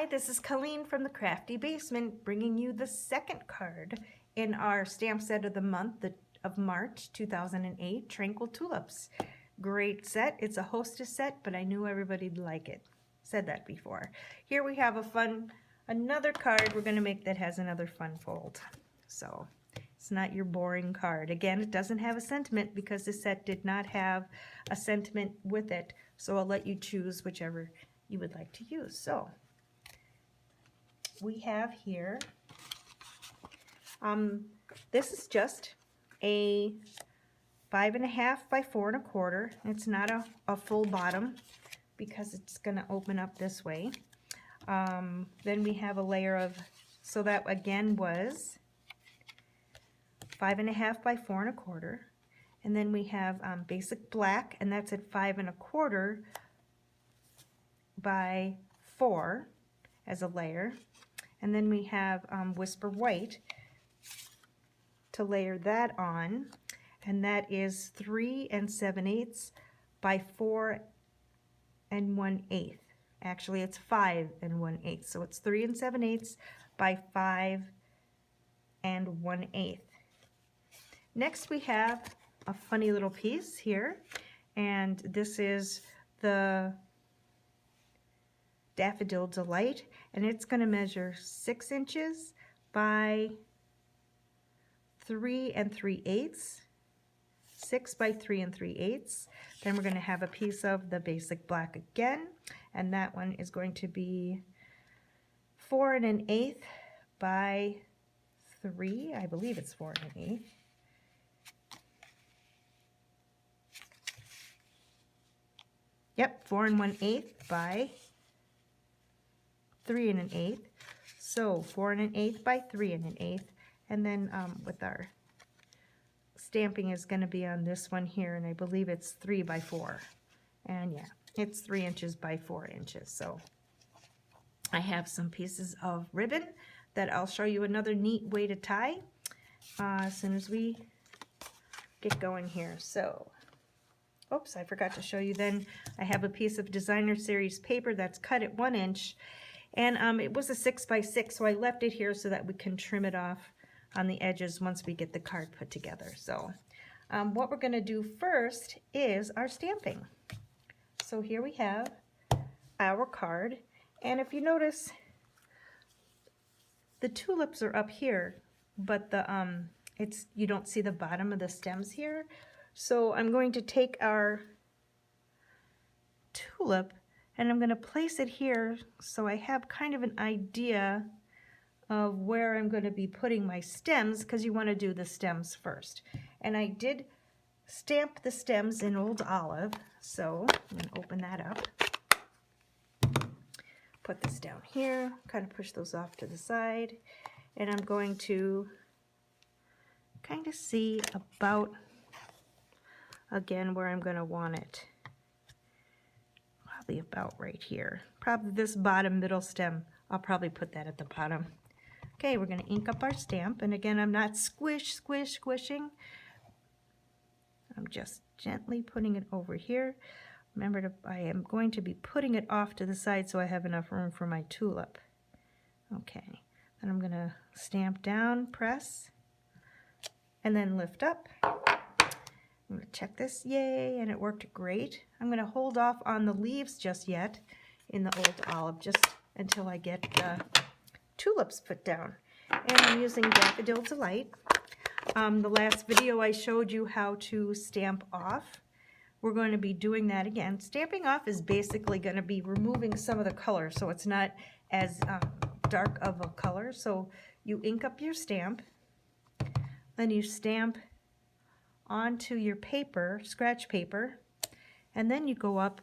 Hi, this is Colleen from the Crafty Basement, bringing you the second card in our stamp set of the month of March 2008, Tranquil Tulips. Great set. It's a hostess set, but I knew everybody'd like it. Said that before. Here we have another card we're going to make that has another fun fold. So it's not your boring card. Again, it doesn't have a sentiment because the set did not have a sentiment with it. So I'll let you choose whichever you would like to use. So we have here, this is just a 5.5 by 4 1/4. It's not a full bottom because it's going to open up this way. Then we have a layer of, so that again was 5.5 by 4 1/4. And then we have basic black, and that's at 5 1/4 by 4 as a layer. And then we have Whisper White to layer that on, and that is 3 7/8 by 4 1/8. Actually, it's 5 1/8, so it's 3 7/8 by 5 1/8. Next, we have a funny little piece here, and this is the Daffodil Delight, and it's going to measure 6 inches by 3 3/8, 6 by 3 3/8. Then we're going to have a piece of the basic black again, and that one is going to be 4 1/8 by 3. I believe it's 4 1/8. Yep, 4 1/8 by 3 1/8. So 4 1/8 by 3 1/8. And then with our stamping is going to be on this one here, and I believe it's 3 by 4. And yeah, it's 3 inches by 4 inches. So I have some pieces of ribbon that I'll show you another neat way to tie as soon as we get going here. So, oops, I forgot to show you then. I have a piece of Designer Series paper that's cut at 1 inch. And it was a 6 by 6, so I left it here so that we can trim it off on the edges once we get the card put together. So what we're going to do first is our stamping. So here we have our card, and if you notice, the tulips are up here, but the you don't see the bottom of the stems here. So I'm going to take our tulip and I'm going to place it here so I have kind of an idea of where I'm going to be putting my stems, because you want to do the stems first. And I did stamp the stems in Old Olive, so I'm going to open that up. Put this down here, kind of push those off to the side, and I'm going to kind of see about, again, where I'm going to want it. Probably about right here. Probably this bottom middle stem, I'll probably put that at the bottom. Okay, we're going to ink up our stamp, and again, I'm not squishing. I'm just gently putting it over here. Remember, I am going to be putting it off to the side so I have enough room for my tulip. Okay, then I'm going to stamp down, press, and then lift up. I'm going to check this, yay, and it worked great. I'm going to hold off on the leaves just yet in the Old Olive, just until I get the tulips put down. And I'm using Daffodil Delight. The last video I showed you how to stamp off. We're going to be doing that again. Stamping off is basically going to be removing some of the color, so it's not as dark of a color. So you ink up your stamp, then you stamp onto your paper, scratch paper, and then you go up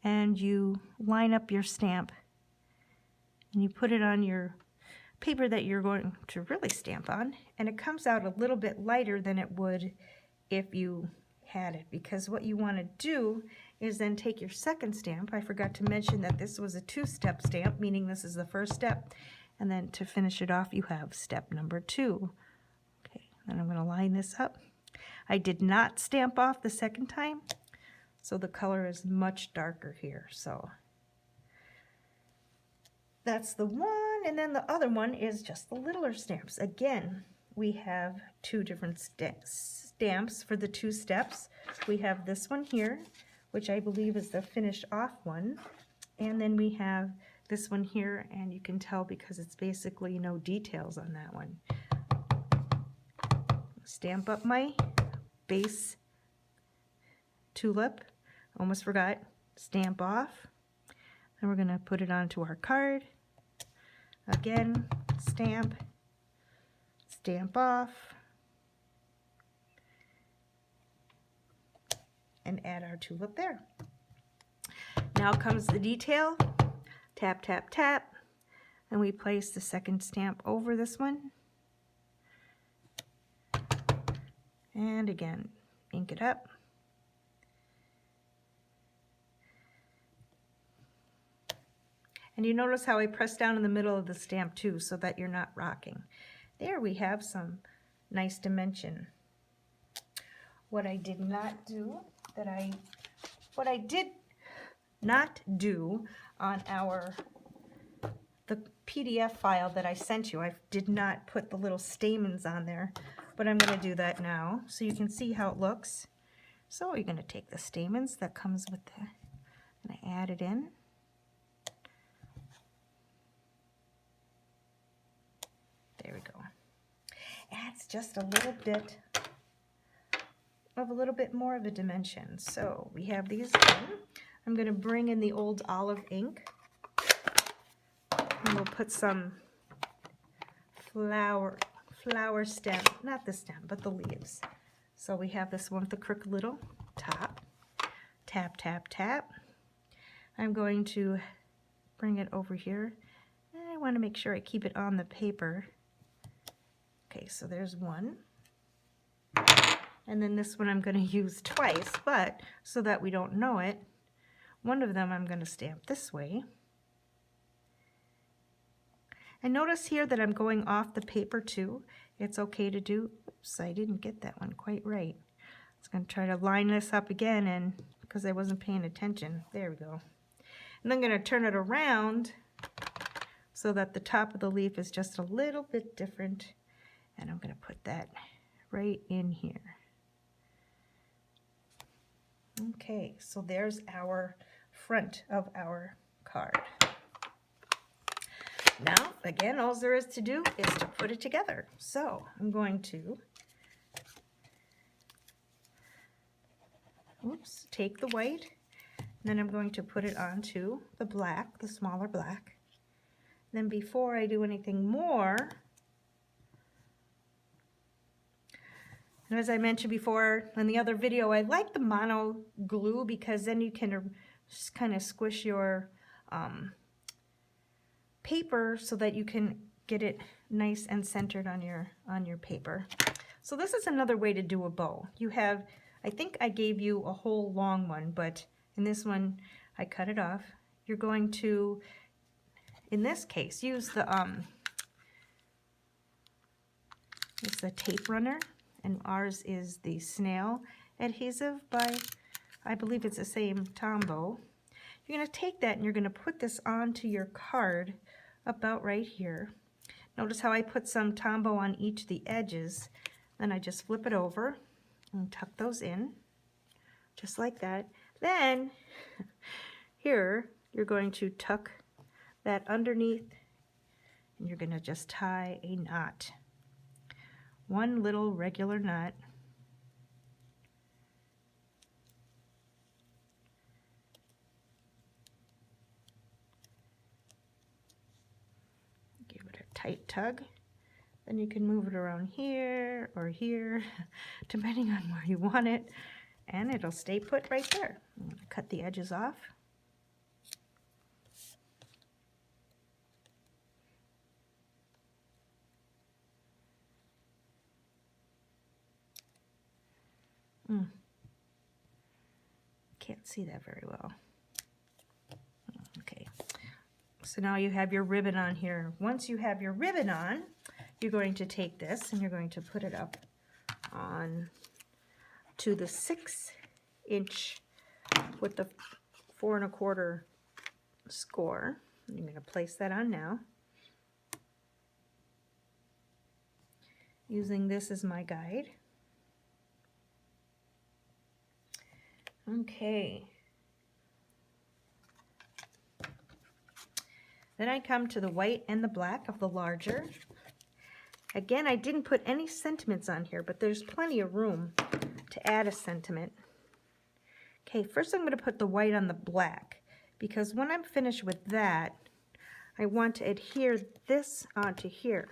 and you line up your stamp and you put it on your paper that you're going to really stamp on, and it comes out a little bit lighter than it would if you had it, because what you want to do is then take your second stamp. I forgot to mention that this was a 2-step stamp, meaning this is the first step, and then to finish it off you have step number 2. Okay, then I'm going to line this up. I did not stamp off the second time, so the color is much darker here. So that's the one, and then the other one is just the littler stamps. Again, we have two different stamps for the 2 steps. We have this one here, which I believe is the finish off one, and then we have this one here, and you can tell because it's basically no details on that one. Stamp up my base tulip, almost forgot, stamp off, and we're going to put it onto our card. Again, stamp, stamp off, and add our tulip there. Now comes the detail. Tap, tap, tap, and we place the second stamp over this one. And again, ink it up. And you notice how I press down in the middle of the stamp too, so that you're not rocking. There we have some nice dimension. What I did not do, what I did not do on the PDF file that I sent you, I did not put the little stamens on there, but I'm going to do that now so you can see how it looks. So you're going to take the stamens that comes with the, and I add it in. There we go. Adds just a little bit more of a dimension. So we have these done. I'm going to bring in the old olive ink, and we'll put some flower stem, not the stem, but the leaves. So we have this one with the crooked little top. Tap, tap, tap. I'm going to bring it over here. And I want to make sure I keep it on the paper. Okay, so there's one. And then this one I'm going to use twice, but so that we don't know it, one of them I'm going to stamp this way. And notice here that I'm going off the paper too. It's okay to do. Oops, I didn't get that one quite right. I was going to try to line this up again, and because I wasn't paying attention. There we go. And I'm going to turn it around so that the top of the leaf is just a little bit different. And I'm going to put that right in here. Okay, so there's our front of our card. Now, again, all there is to do is to put it together. So I'm going to, take the white, and then I'm going to put it onto the black, the smaller black. Then before I do anything more, and as I mentioned before in the other video, I like the mono glue because then you can just kind of squish your paper so that you can get it nice and centered on your paper. So this is another way to do a bow. You have, I think I gave you a whole long one, but in this one I cut it off. You're going to, in this case, use the it's the tape runner, and ours is the snail adhesive by, I believe it's the same Tombow. You're going to take that and you're going to put this onto your card about right here. Notice how I put some Tombow on each of the edges. Then I just flip it over and tuck those in, just like that. Then here you're going to tuck that underneath, and you're going to just tie a knot. One little regular knot. Give it a tight tug. Then you can move it around here or here, depending on where you want it, and it'll stay put right there. I'm going to cut the edges off. Can't see that very well. Okay, so now you have your ribbon on here. Once you have your ribbon on, you're going to take this and you're going to put it up on to the 6-inch with the 4 1/4 score. I'm going to place that on now. Using this as my guide. Okay. Then I come to the white and the black of the larger. Again, I didn't put any sentiments on here, but there's plenty of room to add a sentiment. Okay, first I'm going to put the white on the black, because when I'm finished with that, I want to adhere this onto here.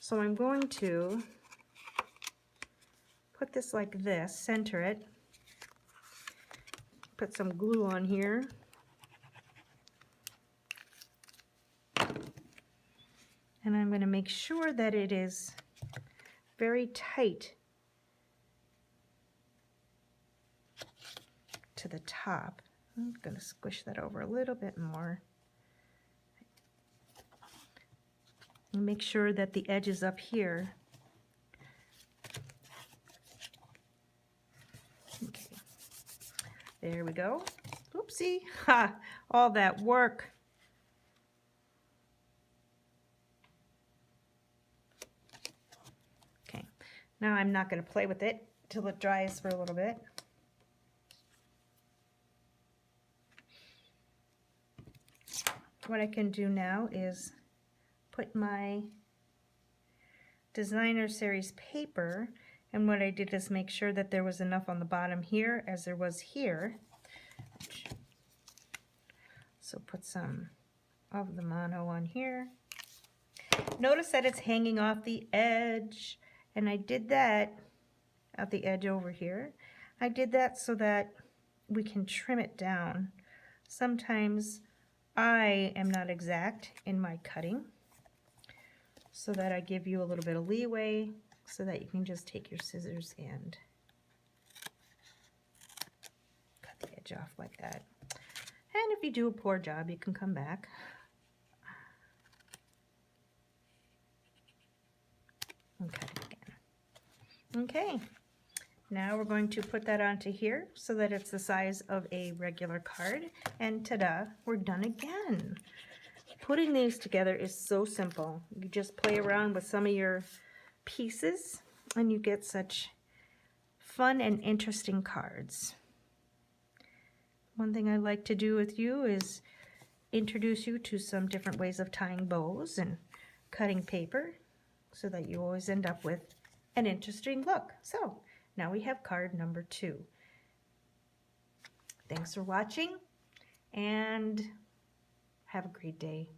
So I'm going to put this like this, center it, put some glue on here, and I'm going to make sure that it is very tight to the top. I'm going to squish that over a little bit more. And make sure that the edge is up here. Okay. There we go. Oopsie. Ha! All that work. Okay. Now I'm not going to play with it till it dries for a little bit. What I can do now is put my designer series paper, and what I did is make sure that there was enough on the bottom here as there was here. So put some of the mono on here. Notice that it's hanging off the edge, and I did that at the edge over here. I did that so that we can trim it down. Sometimes I am not exact in my cutting, so that I give you a little bit of leeway so that you can just take your scissors and cut the edge off like that. And if you do a poor job, you can come back. And cut it again. Okay, now we're going to put that onto here so that it's the size of a regular card, and ta-da, we're done again. Putting these together is so simple. You just play around with some of your pieces and you get such fun and interesting cards. One thing I like to do with you is introduce you to some different ways of tying bows and cutting paper so that you always end up with an interesting look. So now we have card number 2. Thanks for watching and have a great day.